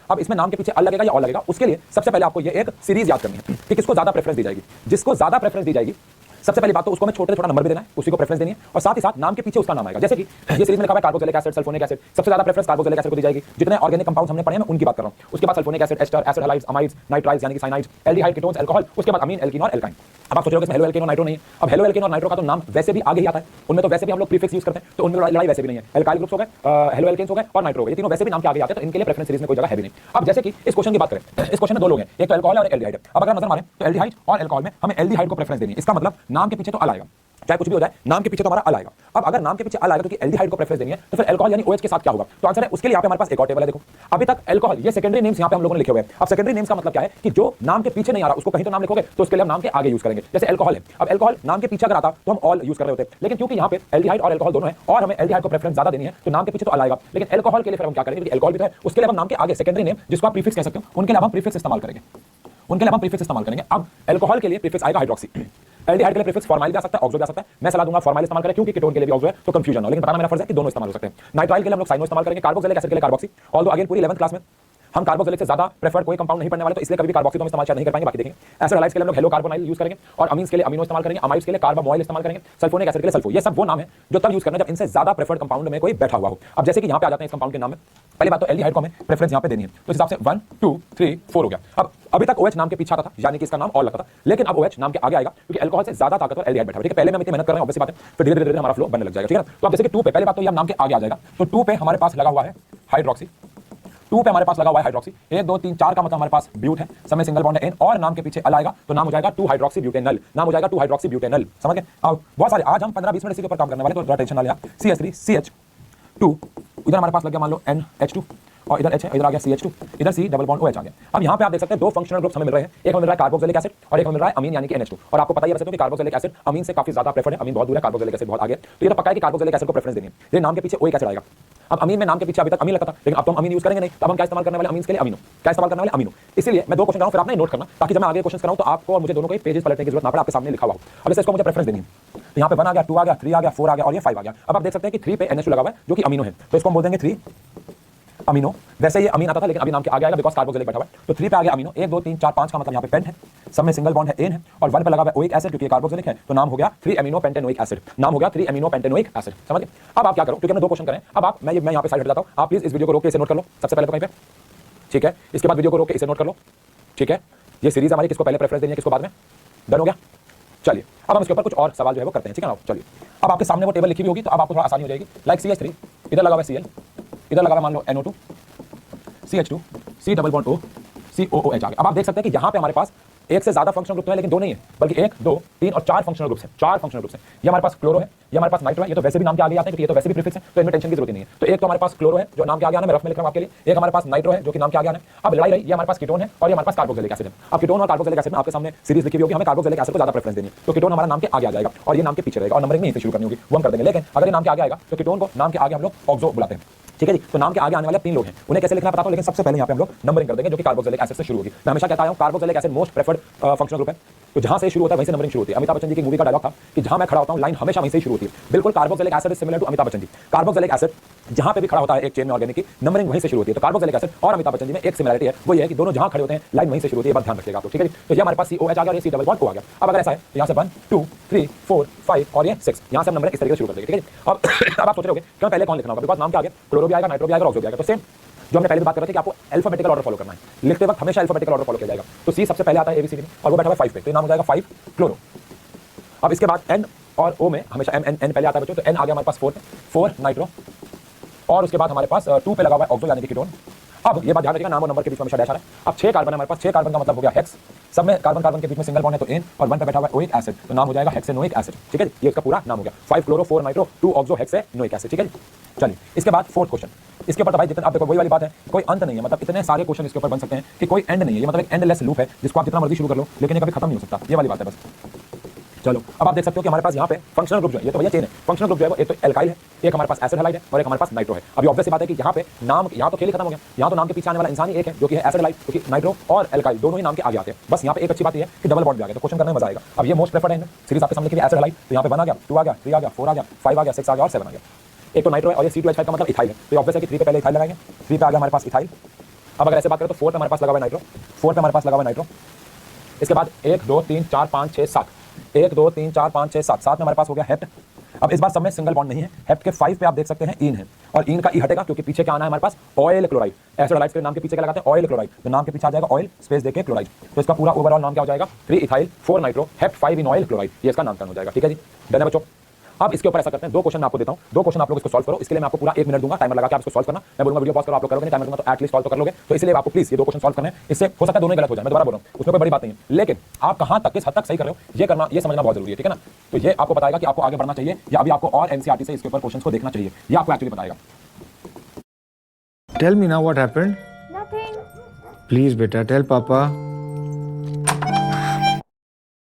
अब इसमें नाम के पीछे अल लगेगा या और लगेगा, उसके लिए सबसे पहले आपको ये एक सीरीज याद करनी है कि किसको ज्यादा प्रेफरेंस दी जाएगी। जिसको ज्यादा प्रेफरेंस दी जाएगी सबसे पहली बात तो उसको मैं छोटे छोटा नंबर भी देना है, उसी को प्रेफरेंस देनी है और साथ ही साथ नाम के पीछे उसका नाम आएगा। जैसे कि ये सीरीज में लिखा है कार्बोक्सिलिक एसिड, सल्फोनिक एसिड, सबसे ज्यादा प्रेफरेंस कार्बोक्सिलिक एसिड को दी जाएगी। जितने ऑर्गेनिक कंपाउंड्स हमने पढ़े हैं मैं उनकी बात कर रहा हूं। उसके बाद sulphonic acid, ester, acid halides, amides, nitriles यानी कि साइनाइड्स, एल्डिहाइड, कीटोन्स, अल्कोहल, उसके बाद अमीन, एल्कीन और एल्काइन। अब आप सोच रहे हो कि हेलो एल्केन और नाइट्रो नहीं है। अब हेलो एल्केन और नाइट्रो का तो नाम वैसे भी आगे ही आता है, उनमें तो वैसे भी हम लोग प्रीफिक्स यूज करते हैं, तो उनमें लड़ाई वैसे भी नहीं है। एल्काइल ग्रुप्स हो गए, हेलो एल्केन्स हो गए और नाइट्रो हो गए, ये तीनों वैसे भी नाम के आगे आते हैं, तो इनके लिए प्रेफरेंस सीरीज में कोई जगह है भी नहीं। अब जैसे कि इस क्वेश्चन की बात करें, इस क्वेश्चन में दो लोग हैं, एक तो अल्कोहल और एल्डिहाइड। अब अगर नजर मारें तो एल्डिहाइड और अल्कोहल में हमें एल्डिहाइड को प्रेफरेंस देनी है। इसका मतलब नाम के पीछे तो अल आएगा, चाहे कुछ भी हो जाए, नाम के पीछे तो हमारा अल आएगा। अब अगर नाम के पीछे अल आएगा तो एल्डिहाइड को प्रेफरेंस देनी है, तो फिर अल्कोहल यानी OH के साथ क्या होगा? तो आंसर है उसके लिए यहाँ पे हमारे पास एक और टेबल है। देखो अभी तक अल्कोहल ये सेकेंडरी नेम्स यहाँ पे हम लोगों ने लिखे हुए हैं। अब सेकेंडरी नेम्स का मतलब क्या है कि जो नाम के पीछे नहीं आ रहा उसको कहीं तो नाम लिखोगे, तो उसके लिए हम नाम के आगे यूज करेंगे। जैसे अल्कोहल है, अब अल्कोहल नाम के पीछे अगर आता तो हम ऑल यूज कर रहे होते, लेकिन क्योंकि यहाँ पे एल्डिहाइड और अल्कोहल दोनों है और हमें एल्डिहाइड को प्रेफरेंस ज्यादा देनी है, तो नाम के पीछे तो अल आएगा। लेकिन अल्कोहल के लिए फिर हम क्या करेंगे, क्योंकि अल्कोहल भी तो है, उसके लिए हम नाम के आगे सेकेंडरी नेम जिसको आप प्रीफिक्स कह सकते हो, उनके लिए हम प्रीफिक्स इस्तेमाल करेंगे। अब अल्कोहल के लिए प्रीफिक्स आएगा हाइड्रोक्सी, एल्डिहाइड के लिए प्रीफिक्स फॉर्माइल भी आ सकता है, ऑक्सो भी आ सकता है। मैं सलाह दूंगा फॉर्माइल इस्तेमाल करें, क्योंकि कीटोन के लिए भी ऑक्सो है तो कंफ्यूजन हो, लेकिन बताना मेरा फर्ज है कि दोनों इस्तेमाल हो सकते हैं। नाइट्राइल के लिए हम लोग साइनो इस्तेमाल करेंगे, कार्बोक्सिलिक एसिड के लिए कार्बोक्सी। ऑल्दो अगेन पूरी 11th क्लास में हम कार्बोक्सिलिक से ज्यादा प्रेफर्ड कोई कंपाउंड नहीं पढ़ने वाले, तो इसलिए कभी भी कार्बोक्सी तो हम इस्तेमाल शायद नहीं कर पाएंगे, बाकी देखेंगे। एसिड हैलाइड्स के लिए हम लोग हेलो कार्बोनाइल यूज करेंगे और अमीन्स के लिए अमीनो इस्तेमाल करेंगे, अमाइड्स के लिए कार्बामोइल इस्तेमाल करेंगे, सल्फोनिक एसिड के लिए सल्फो। ये सब वो नाम है जो तब यूज करना जब इनसे ज्यादा प्रेफर्ड कंपाउंड में कोई बैठा हुआ हो। अब जैसे कि यहाँ पे आ जाते हैं इस कंपाउंड के नाम में, पहली बात तो एल्डिहाइड को हमें प्रेफरेंस यहाँ पे देनी है, तो इस हिसाब से 1 2 3 4 हो गया। अब अभी तक OH नाम के पीछे आता था, यानी कि इसका नाम और लगता था, लेकिन अब OH नाम के आगे आएगा क्योंकि अल्कोहल से ज्यादा ताकतवर एल्डिहाइड बैठा है। ठीक है, पहले में हम इतनी मेहनत कर रहे हैं, ऑब्वियस बात है, फिर धीरे धीरे हमारा फ्लो बनने लग जाएगा। ठीक है ना, तो अब जैसे कि 2 पे पहली बात तो ये नाम के आगे आ जाएगा, तो 2 पे हमारे पास लगा हुआ है हाइड्रोक्सी, 2 पे हमारे पास लगा हुआ है हाइड्रोक्सी। 1 2 3 4 का मतलब हमारे पास ब्यूट है, समय सिंगल बॉन्ड है N और नाम के पीछे अल आएगा तो नाम हो जाएगा 2 हाइड्रोक्सी ब्यूटेनल, नाम हो जाएगा 2 हाइड्रोक्सी ब्यूटेनल। समझ गए? अब बहुत सारे आज हम 15-20 मिनट इसी के ऊपर काम करने वाले, तो थोड़ा टेंशन ना लेना। CH3 CH2, इधर हमारे पास लग गया मान लो NH2 और इधर H है, इधर आ गया CH2, इधर C डबल बॉन्ड OH आ गया। अब यहाँ पे आप देख सकते हैं दो फंक्शनल ग्रुप्स हमें मिल रहे हैं, एक हमें मिल रहा है कार्बोक्सिलिक एसिड और एक हमें मिल रहा है अमीन यानी कि NH2। और आपको पता ही है वैसे तो कि कार्बोक्सिलिक एसिड अमीन से काफी ज्यादा प्रेफर्ड है, अमीन बहुत दूर है, कार्बोक्सिलिक एसिड बहुत आगे है, तो ये तो पक्का है कि कार्बोक्सिलिक एसिड को प्रेफरेंस देनी है। ये नाम के पीछे OH एसिड आएगा। अब अमीन में नाम के पीछे अभी तक अमीन लगता था, लेकिन अब तो हम अमीन यूज करेंगे नहीं, तब हम क्या इस्तेमाल करने वाले अमीन्स के लिए अमीनो, क्या इस्तेमाल करने वाले अमीनो। इसलिए मैं 2 क्वेश्चन कराऊं, फिर आपने नोट करना, ताकि जब मैं आगे क्वेश्चन कराऊं तो आपको और मुझे दोनों को ही पेजेस पलटने की जरूरत ना पड़े, आपके सामने लिखा हुआ हो। अब जैसे इसको मुझे प्रेफरेंस देनी है, तो यहाँ पे 1 आ गया, 2 आ गया, 3 आ गया, 4 आ गया और ये 5 आ गया। अब आप देख सकते हैं कि 3 पे NH2 लगा हुआ है जो कि अमीनो है, तो इसको हम बोल देंगे 3 अमीनो। वैसे ये अमीन आता था लेकिन अभी नाम के आगे आएगा बिकॉज़ कार्बोक्सिलिक बैठा हुआ है, तो 3 पे आ गया अमीनो। 1 2 3 4 5 का मतलब यहाँ पे पेंट है, सब में सिंगल बॉन्ड है N है और 1 पे लगा हुआ है ओइक एसिड क्योंकि कार्बोक्सिलिक है, तो नाम हो गया 3 अमीनो पेंटेनोइक एसिड, नाम हो गया 3 अमीनो पेंटेनोइक एसिड। समझ गए? अब आप क्या करो, क्योंकि हमने 2 क्वेश्चन करें, अब आप मैं यहाँ पे साइड हट जाता हूँ, आप प्लीज इस वीडियो को रोक के इसे नोट कर लो सबसे पहले तो कहीं पे, ठीक है? इसके बाद वीडियो को रोक के इसे नोट कर लो, ठीक है? ये सीरीज हमारी किसको पहले प्रेफरेंस देनी है, किसको बाद में, डन हो गया? चलिए अब हम इसके ऊपर कुछ और सवाल जो है वो करते हैं, ठीक है ना? चलिए अब आपके सामने वो टेबल लिखी हुई होगी तो अब आपको थोड़ा आसानी हो जाएगी। लाइक CH3 इधर लगा हुआ है Cl, इधर लगा हुआ मान लो NO2, CH2 C double bond O COOH आ गया। अब आप देख सकते हैं कि यहाँ पे हमारे पास एक से ज्यादा फंक्शनल ग्रुप है, लेकिन 2 नहीं है, बल्कि 1 2 3 और 4 फंक्शनल ग्रुप्स हैं, 4 फंक्शनल ग्रुप्स हैं। ये हमारे पास क्लोरो है, ये हमारे पास नाइट्रो है, ये तो वैसे भी नाम के आगे आते हैं क्योंकि ये तो वैसे भी प्रीफिक्स है, तो इनमें टेंशन की जरूरत नहीं है। तो एक तो हमारे पास क्लोरो है जो नाम के आगे आना है, मैं रफ में लिख रहा हूं आपके लिए। एक हमारे पास नाइट्रो है जो कि नाम के आगे आना है। अब लड़ाई रही, ये हमारे पास कीटोन है और ये हमारे पास कार्बोक्सिलिक एसिड है। अब कीटोन और कार्बोक्सिलिक एसिड में आपके सामने सीरीज लिखी हुई होगी, हमें कार्बोक्सिलिक एसिड को ज्यादा प्रेफरेंस देनी है, तो कीटोन हमारा नाम के आगे आ जाएगा और ये नाम के पीछे रहेगा और नंबरिंग में इसे शुरू करनी होगी, वो हम कर देंगे। लेकिन अगर ये नाम के आगे आएगा तो कीटोन को नाम के आगे हम लोग ऑक्सो बुलाते हैं, ठीक है जी? तो नाम के आगे आने वाले 3 लोग हैं, उन्हें कैसे लिखना पता हो, लेकिन सबसे पहले यहाँ पे हम लोग नंबरिंग कर देंगे जो कि कार्बोक्सिलिक एसिड से शुरू होगी। मैं हमेशा कहता हूं carboxylic acid most preferred functional group है, तो जहां से शुरू होता है वहीं से नंबरिंग शुरू होती है। अमिताभ बच्चन जी की मूवी का डायलॉग था कि जहां मैं खड़ा होता हूं लाइन हमेशा वहीं से शुरू होती है। बिल्कुल carboxylic acid is similar to Amitabh Bachchan ji. Carboxylic acid जहां पे भी खड़ा होता है एक चेन में ऑर्गेनिक की, नंबरिंग वहीं से शुरू होती है। तो कार्बोक्सिलिक एसिड और अमिताभ बच्चन जी में एक सिमिलरिटी है, वो ये है कि दोनों जहां खड़े होते हैं लाइन वहीं से शुरू होती है, बात ध्यान रखिएगा आपको, ठीक है जी? तो ये हमारे पास COH आ गया और ये C डबल बॉन्ड O आ गया। अब अगर ऐसा है तो यहां से 1 2 3 4 5 और ये 6, यहां से हम नंबरिंग इस तरीके से शुरू कर देंगे, ठीक है? अब आप सोच रहे होंगे क्यों पहले कौन लिखना होगा, बिकॉज़ नाम के आगे क्लोरो भी आएगा, नाइट्रो भी आएगा, ऑक्सो भी आएगा। तो सेम जो हमने पहले भी बात कर रहे थे कि आपको अल्फाबेटिकल ऑर्डर फॉलो करना है, लिखते वक्त हमेशा अल्फाबेटिकल ऑर्डर फॉलो किया जाएगा। तो C सबसे पहले आता है ABCD में और वो बैठा हुआ है 5 पे, तो नाम हो जाएगा 5 क्लोरो। अब इसके बाद N और O में हमेशा N पहले आता है बच्चों, तो N आ गया हमारे पास 4 नाइट्रो और उसके बाद हमारे पास 2 पे लगा हुआ है ऑक्सो यानी कि कीटोन। अब ये बात ध्यान रखिएगा, नाम और नंबर के बीच में हमेशा डैश आ रहा है। अब 6 कार्बन है हमारे पास, 6 कार्बन का मतलब हो गया हेक्स, सब में कार्बन कार्बन के बीच में सिंगल बॉन्ड है तो N और 1 पे बैठा हुआ है ओइक एसिड, तो नाम हो जाएगा हेक्सेनोइक एसिड, ठीक है? ये इसका पूरा नाम हो गया 5 क्लोरो 4 नाइट्रो 2 ऑक्सो हेक्सेनोइक एसिड, ठीक है? चलिए इसके बाद 4th क्वेश्चन, इसके ऊपर तो भाई जितना आप देखो वही वाली बात है, कोई अंत नहीं है, मतलब इतने सारे क्वेश्चन इसके ऊपर बन सकते हैं कि कोई एंड नहीं है, ये मतलब एक एंडलेस लूप है जिसको आप जितना मर्जी शुरू कर लो लेकिन ये कभी खत्म नहीं हो सकता, ये वाली बात है बस। चलो अब आप देख सकते हो कि हमारे पास यहाँ पे फंक्शनल ग्रुप जो है, ये तो भैया चेन है, फंक्शनल ग्रुप जो है वो एक तो एल्काइल है, एक हमारे पास एसिड हैलाइड है और एक हमारे पास नाइट्रो है। अभी ऑब्वियस बात है कि यहाँ पे नाम, यहाँ तो खेल ही खत्म हो गया, यहाँ तो नाम के पीछे आने वाला इंसान ही एक है जो कि है एसिड हैलाइड, क्योंकि नाइट्रो और एल्काइल दोनों ही नाम के आगे आते हैं। बस यहाँ पे एक अच्छी बात है कि डबल बॉन्ड भी आ गया, तो क्वेश्चन करने में मजा आएगा। अब ये मोस्ट प्रेफर्ड है सीरीज आपके सामने की एसिड हैलाइड, तो यहाँ पे 1 आ गया, 2 आ गया, 3 आ गया, 4 आ गया, 5 आ गया, 6 आ गया और 7 आ गया। एक तो नाइट्रो है और ये C2H5 का मतलब इथाइल है, तो ऑब्वियस है कि 3 पे पहले इथाइल लगाएंगे। 3 पे आ गया हमारे पास इथाइल, अब अगर ऐसे बात करें तो 4 पे हमारे पास लगा हुआ है नाइट्रो, 4 पे हमारे पास लगा हुआ है नाइट्रो। इसके बाद 1 2 3 4 5 6 7, 1 2 3 4 5 6 7, 7 में हमारे पास हो गया हेप्ट। अब इस बार सब में सिंगल बॉन्ड नहीं है, हेप्ट के 5 पे आप देख सकते हैं ईन है, और ईन का ई हटेगा क्योंकि पीछे क्या आना है हमारे पास, ऑयल क्लोराइड। एसिड हलाइड्स के नाम के पीछे क्या लगाते हैं, ऑयल क्लोराइड, तो नाम के पीछे आ जाएगा ऑयल स्पेस देके क्लोराइड। तो इसका पूरा ओवरऑल नाम क्या हो जाएगा, 3 ethyl 4 nitro hept 5 in oil chloride, ये इसका नामकरण हो जाएगा। ठीक है जी, डन है बच्चों। अब इसके ऊपर ऐसा करते हैं, 2 क्वेश्चन मैं आपको देता हूं, 2 क्वेश्चन आप लोग इसको सॉल्व करो। इसके लिए मैं आपको पूरा 1 मिनट दूंगा, टाइमर लगा के आप इसको सॉल्व करना। मैं बोलूंगा वीडियो पॉज करो, आप लोग करोगे नहीं, टाइमर दूंगा तो एटलीस्ट सॉल्व तो कर लोगे। तो इसलिए आपको प्लीज ये 2 क्वेश्चन सॉल्व करने हैं। इससे हो सकता है दोनों ही गलत हो जाए, मैं दोबारा बोल रहा हूं, उसमें कोई बड़ी बात नहीं है, लेकिन आप कहां तक किस हद तक सही कर रहे हो ये करना, ये समझना बहुत जरूरी है। ठीक है ना, तो ये आपको बताएगा कि आपको आगे बढ़ना चाहिए या अभी आपको और एनसीईआरटी से इसके ऊपर क्वेश्चंस को देखना चाहिए, ये आपको एक्चुअली बताएगा। Tell me now what happened. Nothing. Please, beta, tell Papa.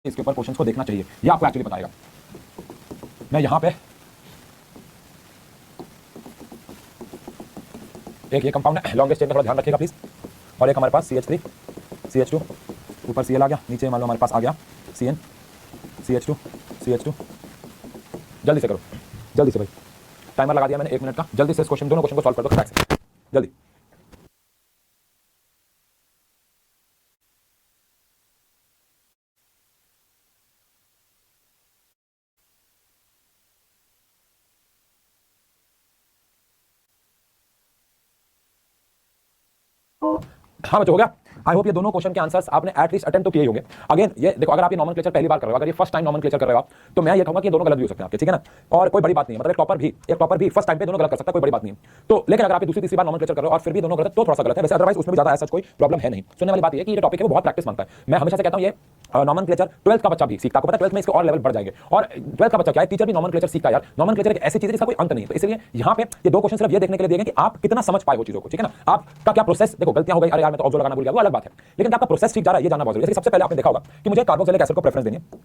इसके ऊपर क्वेश्चंस को देखना चाहिए, ये आपको एक्चुअली बताएगा। मैं यहां पे एक ये कंपाउंड है, लॉन्गेस्ट चेन का थोड़ा ध्यान रखिएगा प्लीज, और एक हमारे पास CH3 CH2, ऊपर Cl आ गया, नीचे मान लो हमारे पास आ गया Cn CH2 CH2। जल्दी से करो, जल्दी से भाई, टाइमर लगा दिया मैंने 1 मिनट का, जल्दी से इस क्वेश्चन, दोनों क्वेश्चन को सॉल्व कर दो फटाक से, जल्दी। हाँ बच्चों, हो गया। आई होप ये दोनों क्वेश्चन के आंसर्स आपने एटलीस्ट अटेम्प्ट तो किए होंगे। अगेन ये देखो, अगर आप ये नॉमेनक्लेचर पहली बार कर रहे हो, अगर ये फर्स्ट टाइम नॉमेनक्लेचर कर रहे हो आप, तो मैं ये कहूंगा कि ये दोनों गलत भी हो सकते हैं आपके, ठीक है ना, और कोई बड़ी बात नहीं है, मतलब एक टॉपर भी फर्स्ट टाइम पे दोनों गलत कर सकता है, कोई बड़ी बात नहीं है। तो लेकिन अगर आप दूसरी तीसरी बार नॉमेनक्लेचर कर रहे हो और फिर भी दोनों गलत, तो थोड़ा सा गलत है। वैसे अदरवाइज उसमें भी ज्यादा ऐसा कोई प्रॉब्लम है नहीं। सुनने वाली बात ये कि ये टॉपिक है वो बहुत प्रैक्टिस मांगता है। मैं हमेशा से कहता हूं ये नॉमेनक्लेचर 12th का बच्चा भी सीखता है, आपको पता है 12th में इसके और लेवल बढ़ जाएंगे, और 12th का बच्चा क्या है, टीचर भी नॉमेनक्लेचर सीखता है यार। नॉमेनक्लेचर एक ऐसी चीज है जिसका कोई अंत नहीं है, तो इसलिए यहाँ पे ये 2 क्वेश्चन सिर्फ ये देखने के लिए दिए गए कि आप कितना समझ पाए हो चीजों को, ठीक है ना। आपका क्या प्रोसेस, देखो गलतियां हो गई, अरे यार मैं तो ऑब्जर्व लगाना भूल गया, वो अलग बात है, लेकिन आपका प्रोसेस ठीक जा रहा है ये जानना बहुत जरूरी है। सबसे पहले आपने देखा होगा कि मुझे कार्बोक्सिलिक एसिड को प्रेफरेंस देनी है,